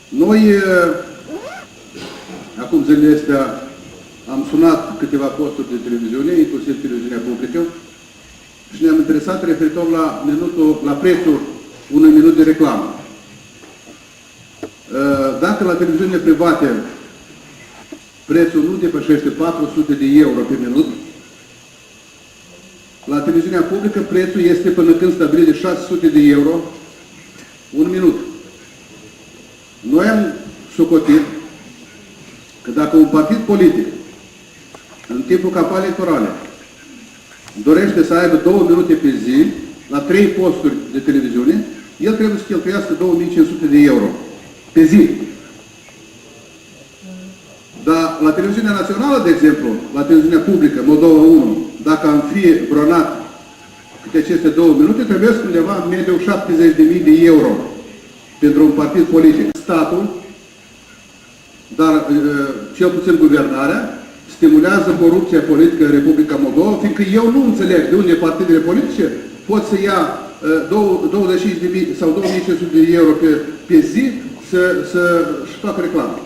Noi, acum zilele astea, am sunat câteva posturi de televiziune, inclusiv televiziunea publică, și ne-am interesat referitor la prețul unui minut de reclamă. Dacă la televiziunile private prețul nu depășește 400 de euro pe minut, la televiziunea publică prețul este până când stabilit de 600 de euro un minut. Noi am socotit că dacă un partid politic în timpul campaniei electorale dorește să aibă 2 minute pe zi la 3 posturi de televiziune, el trebuie să cheltuiască 2500 de euro pe zi. Dar la televiziunea națională, de exemplu, la televiziunea publică, Moldova 1, dacă am fi bronat câte aceste 2 minute, trebuie să undeva în mediu 70.000 de euro pentru un partid politic. Statul, dar cel puțin guvernarea, stimulează corupția politică în Republica Moldova, fiindcă eu nu înțeleg de unde partidele politice pot să ia 25.000 sau 2.500 de euro pe zi să-și facă reclamă.